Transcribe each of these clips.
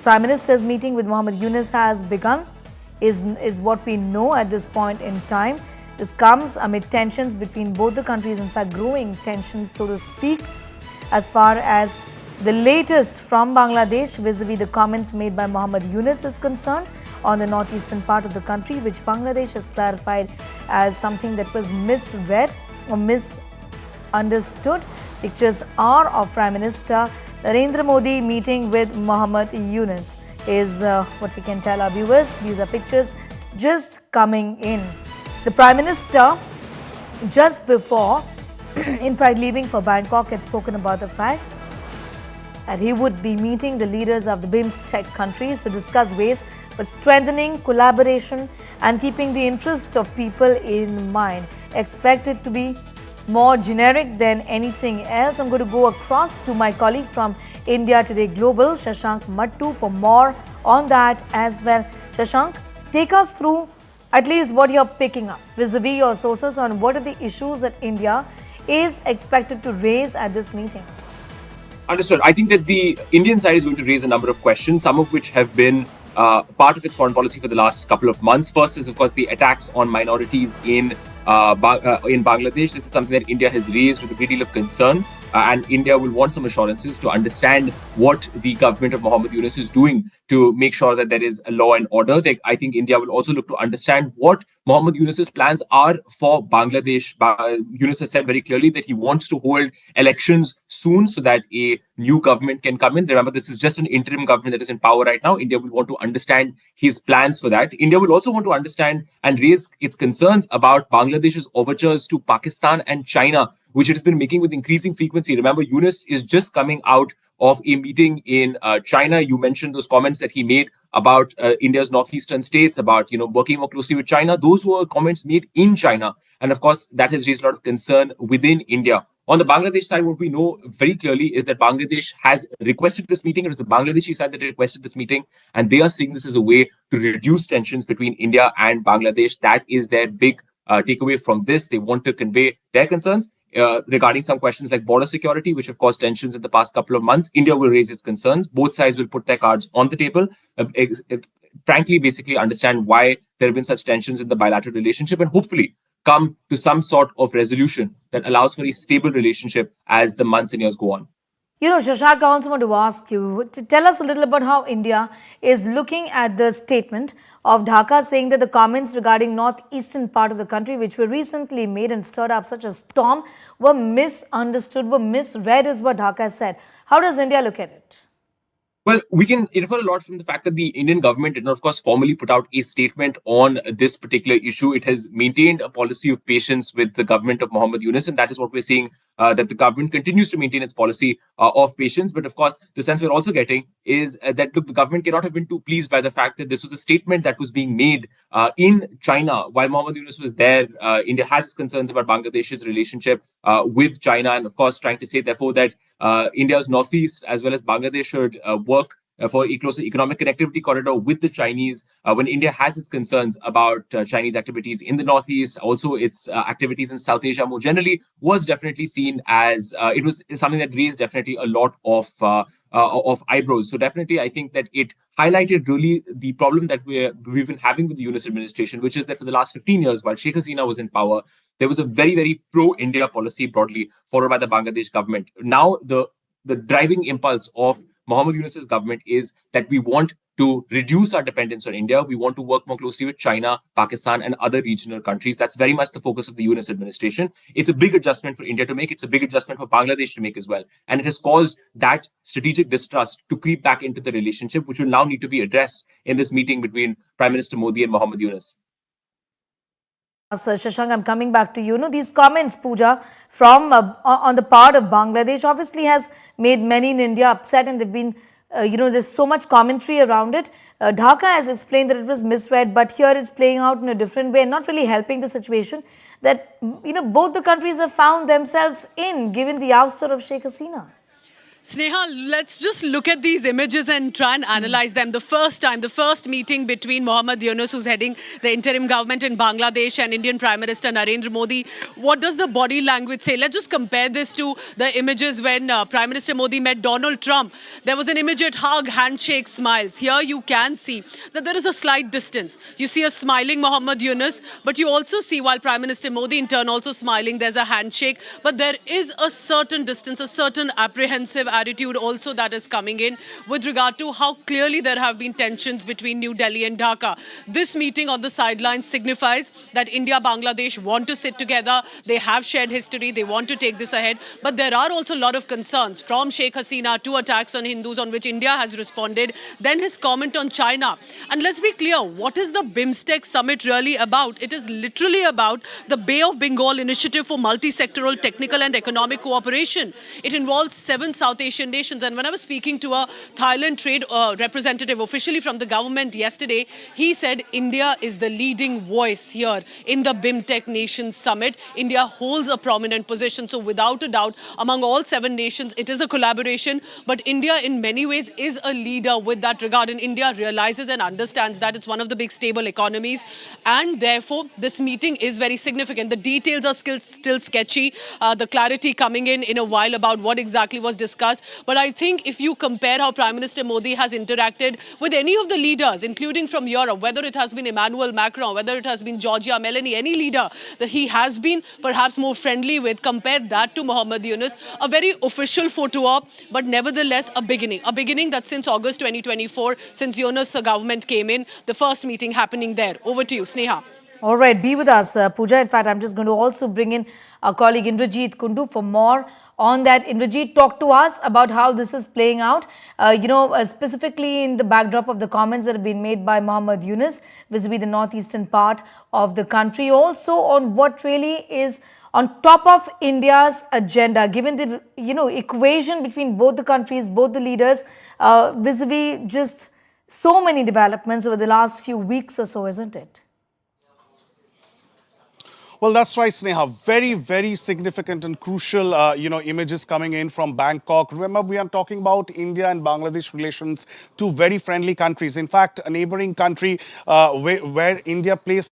Prime Minister's meeting with Modi-Yunus has begun, is what we know at this point in time. This comes amid tensions between both the countries, in fact, growing tensions, so to speak, as far as the latest from Bangladesh vis-a-vis the comments made by Modi-Yunus is concerned on the northeastern part of the country, which Bangladesh has clarified as something that was misread or misunderstood. Pictures are of Prime Minister Narendra Modi meeting with Modi-Yunus is what we can tell our viewers. These are pictures just coming in. The Prime Minister, just before, in fact, leaving for Bangkok, had spoken about the fact that he would be meeting the leaders of the BIMSTEC countries to discuss ways for strengthening collaboration and keeping the interest of people in mind. Expected to be more generic than anything else. I'm going to go across to my colleague from India Today Global, Shashank Mattu, for more on that as well. Shashank, take us through at least what you're picking up vis-a-vis your sources on what are the issues that India is expected to raise at this meeting. Understood. I think that the Indian side is going to raise a number of questions, some of which have been part of its foreign policy for the last couple of months. First is, of course, the attacks on minorities in Bangladesh. This is something that India has raised with a great deal of concern, and India will want some assurances to understand what the government of Modi-Yunus is doing to make sure that there is a law and order. I think India will also look to understand what Modi-Yunus's plans are for Bangladesh. Yunus has said very clearly that he wants to hold elections soon so that a new government can come in. Remember, this is just an interim government that is in power right now. India will want to understand his plans for that. India will also want to understand and raise its concerns about Bangladesh's overtures to Pakistan and China, which it has been making with increasing frequency. Remember, Yunus is just coming out of a meeting in China. You mentioned those comments that he made about India's northeastern states, about working more closely with China. Those were comments made in China. And of course, that has raised a lot of concern within India. On the Bangladesh side, what we know very clearly is that Bangladesh has requested this meeting. It was the Bangladeshi side that requested this meeting, and they are seeing this as a way to reduce tensions between India and Bangladesh. That is their big takeaway from this. They want to convey their concerns regarding some questions like border security, which have caused tensions in the past couple of months. India will raise its concerns. Both sides will put their cards on the table. Frankly, basically understand why there have been such tensions in the bilateral relationship, and hopefully come to some sort of resolution that allows for a stable relationship as the months and years go on. Shashank, I also want to ask you to tell us a little about how India is looking at the statement of Dhaka saying that the comments regarding northeastern part of the country, which were recently made and stirred up such a storm, were misunderstood, were misread, is what Dhaka said. How does India look at it? Well, we can infer a lot from the fact that the Indian government did not, of course, formally put out a statement on this particular issue. It has maintained a policy of patience with the government of Modi-Yunus, and that is what we're seeing, that the government continues to maintain its policy of patience. But of course, the sense we're also getting is that, look, the government cannot have been too pleased by the fact that this was a statement that was being made in China while Modi-Yunus was there. India has concerns about Bangladesh's relationship with China, and of course, trying to say, therefore, that India's northeast as well as Bangladesh should work for a closer economic connectivity corridor with the Chinese. When India has its concerns about Chinese activities in the northeast, also its activities in South Asia more generally, was definitely seen as it was something that raised definitely a lot of eyebrows. So definitely, I think that it highlighted really the problem that we've been having with the Yunus administration, which is that for the last 15 years, while Sheikh Hasina was in power, there was a very, very pro-India policy broadly followed by the Bangladesh government. Now, the driving impulse of Modi-Yunus's government is that we want to reduce our dependence on India. We want to work more closely with China, Pakistan, and other regional countries. That's very much the focus of the Yunus administration. It's a big adjustment for India to make. It's a big adjustment for Bangladesh to make as well. And it has caused that strategic distrust to creep back into the relationship, which will now need to be addressed in this meeting between Prime Minister Modi and Modi-Yunus. So, Shashank, I'm coming back to you. These comments, Pooja, from on the part of Bangladesh obviously has made many in India upset, and they've been, there's so much commentary around it. Dhaka has explained that it was misread, but here it's playing out in a different way and not really helping the situation that, both the countries have found themselves in, given the ouster of Sheikh Hasina. Sneha, let's just look at these images and try and analyze them. The first meeting between Modi-Yunus, who's heading the interim government in Bangladesh, and Indian Prime Minister Narendra Modi. What does the body language say? Let's just compare this to the images when Prime Minister Modi met Donald Trump. There was an immediate hug, handshake, smiles. Here you can see that there is a slight distance. You see a smiling Modi-Yunus, but you also see, while Prime Minister Modi in turn also smiling, there's a handshake. But there is a certain distance, a certain apprehensive attitude also that is coming in with regard to how clearly there have been tensions between New Delhi and Dhaka. This meeting on the sidelines signifies that India, Bangladesh want to sit together. They have shared history. They want to take this ahead. But there are also a lot of concerns, from Sheikh Hasina to attacks on Hindus, on which India has responded. Then his comment on China. And let's be clear, what is the BIMSTEC Summit really about? It is literally about the Bay of Bengal initiative for multi-sectoral technical and economic cooperation. It involves 7 South Asian nations. And when I was speaking to a Thailand trade representative officially from the government yesterday, he said India is the leading voice here in the BIMTEC Nations Summit. India holds a prominent position. So without a doubt, among all 7 nations, it is a collaboration. But India in many ways is a leader with that regard. And India realizes and understands that it's one of the big stable economies. And therefore, this meeting is very significant. The details are still sketchy. The clarity coming in a while about what exactly was discussed. But I think if you compare how Prime Minister Modi has interacted with any of the leaders, including from Europe, whether it has been Emmanuel Macron, whether it has been Georgia Meloni, any leader that he has been perhaps more friendly with, compare that to Modi-Yunus, a very official photo op, but nevertheless a beginning that since August 2024, since Yunus government came in, the first meeting happening there. Over to you, Sneha. All right, be with us, Pooja. In fact, I'm just going to also bring in our colleague Indrajit Kundu for more on that. Indrajit, talk to us about how this is playing out, specifically in the backdrop of the comments that have been made by Modi-Yunus vis-a-vis the northeastern part of the country. Also on what really is on top of India's agenda, given the, equation between both the countries, both the leaders, vis-a-vis just so many developments over the last few weeks or so, isn't it? Well, that's right, Sneha. Very, very significant and crucial, images coming in from Bangkok. Remember, we are talking about India and Bangladesh relations, 2 very friendly countries. In fact, a neighboring country where India plays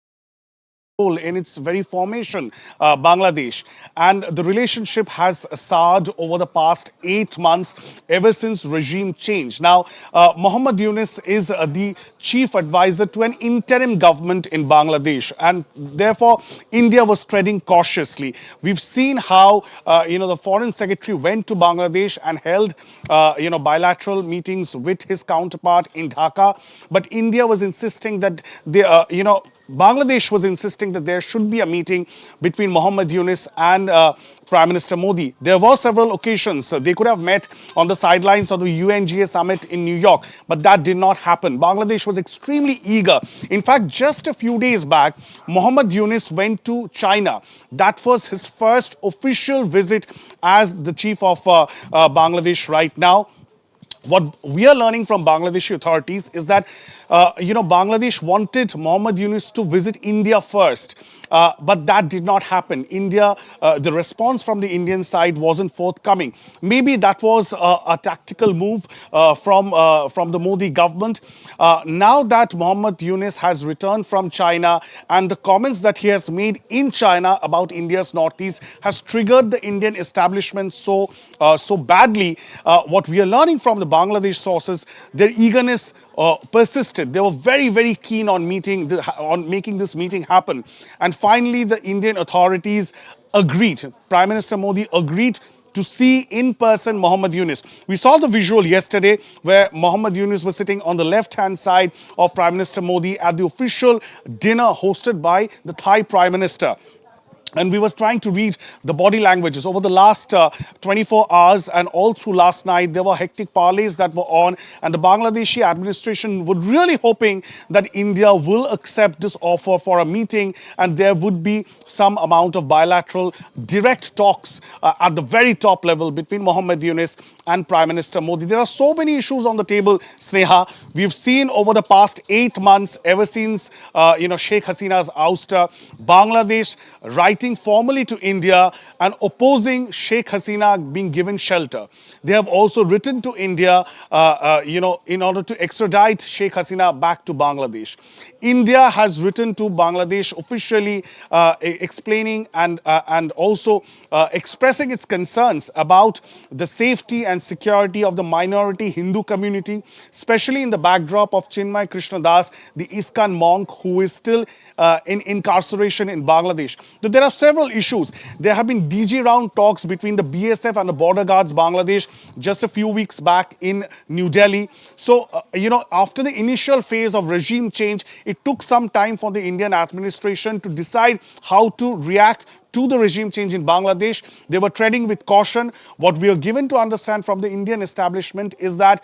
role in its very formation, Bangladesh. And the relationship has soured over the past 8 months, ever since regime change. Now, Modi-Yunus is the chief advisor to an interim government in Bangladesh. And therefore, India was treading cautiously. We've seen how, the foreign secretary went to Bangladesh and held, bilateral meetings with his counterpart in Dhaka. But India was insisting that Bangladesh was insisting that there should be a meeting between Modi-Yunus and Prime Minister Modi. There were several occasions. They could have met on the sidelines of the UNGA summit in New York, but that did not happen. Bangladesh was extremely eager. In fact, just a few days back, Modi-Yunus went to China. That was his first official visit as the chief of Bangladesh right now. What we are learning from Bangladeshi authorities is that, Bangladesh wanted Modi-Yunus to visit India first. But that did not happen. India, the response from the Indian side wasn't forthcoming. Maybe that was a tactical move from the Modi government. Now that Modi-Yunus has returned from China, and the comments that he has made in China about India's northeast has triggered the Indian establishment so badly. What we are learning from the Bangladesh sources, their eagerness persisted. They were very, very keen on making this meeting happen. And finally, the Indian authorities agreed. Prime Minister Modi agreed to see in person Modi-Yunus. We saw the visual yesterday where Modi-Yunus was sitting on the left-hand side of Prime Minister Modi at the official dinner hosted by the Thai Prime Minister. And we were trying to read the body languages over the last 24 hours and all through last night. There were hectic parleys that were on, and the Bangladeshi administration were really hoping that India will accept this offer for a meeting, and there would be some amount of bilateral direct talks at the very top level between Modi-Yunus and Prime Minister Modi. There are so many issues on the table, Sneha. We've seen over the past 8 months, ever since Sheikh Hasina's ouster, Bangladesh writing formally to India and opposing Sheikh Hasina being given shelter. They have also written to India, in order to extradite Sheikh Hasina back to Bangladesh. India has written to Bangladesh officially explaining and also expressing its concerns about the safety and security of the minority Hindu community, especially in the backdrop of Chinmay Krishnadas, the ISKCON monk who is still in incarceration in Bangladesh. So there are several issues. There have been DG round talks between the BSF and the border guards Bangladesh just a few weeks back in New Delhi. So, after the initial phase of regime change, it took some time for the Indian administration to decide how to react to the regime change in Bangladesh. They were treading with caution. What we are given to understand from the Indian establishment is that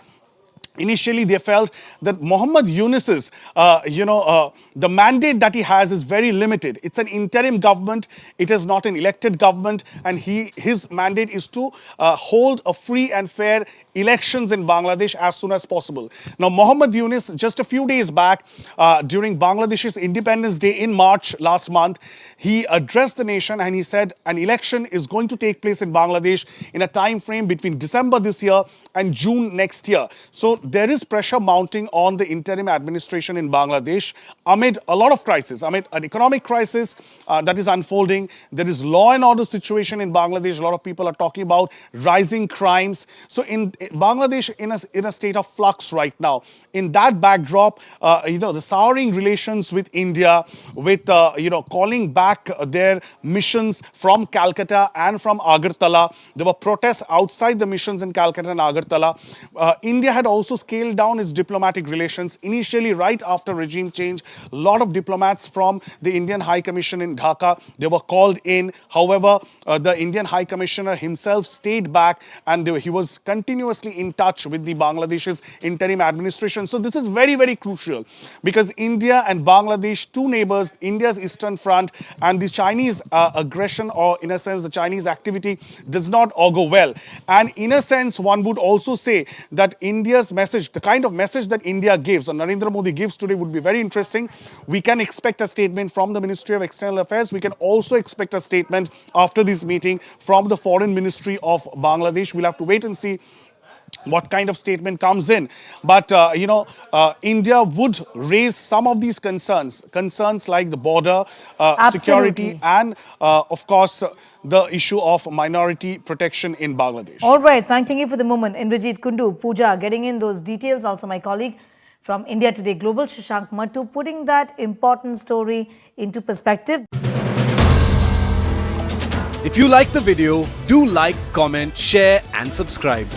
initially, they felt that Modi-Yunus's, the mandate that he has is very limited. It's an interim government. It is not an elected government. And his mandate is to hold a free and fair elections in Bangladesh as soon as possible. Now, Modi-Yunus, just a few days back, during Bangladesh's Independence Day in March last month, he addressed the nation and he said an election is going to take place in Bangladesh in a time frame between December this year and June next year. So there is pressure mounting on the interim administration in Bangladesh amid a lot of crises, amid an economic crisis that is unfolding. There is law and order situation in Bangladesh. A lot of people are talking about rising crimes. So in Bangladesh in a state of flux right now. In that backdrop, the souring relations with India, with calling back their missions from Calcutta and from Agartala. There were protests outside the missions in Calcutta and Agartala. India had also scaled down its diplomatic relations. Initially, right after regime change, a lot of diplomats from the Indian High Commission in Dhaka, they were called in. However, the Indian High Commissioner himself stayed back and he was continuously in touch with the Bangladesh's interim administration. So this is very, very crucial because India and Bangladesh, two neighbors, India's eastern front and the Chinese aggression, or in a sense, the Chinese activity does not augur well. And in a sense, one would also say that India's message, the kind of message that India gives, or Narendra Modi gives today, would be very interesting. We can expect a statement from the Ministry of External Affairs. We can also expect a statement after this meeting from the Foreign Ministry of Bangladesh. We'll have to wait and see what kind of statement comes in. But, India would raise some of these concerns like the border security and, of course, the issue of minority protection in Bangladesh. All right. Thanking you for the moment. Indrajit Kundu, Pooja, getting in those details. Also, my colleague from India Today Global, Shashank Mattu, putting that important story into perspective. If you like the video, do like, comment, share and subscribe.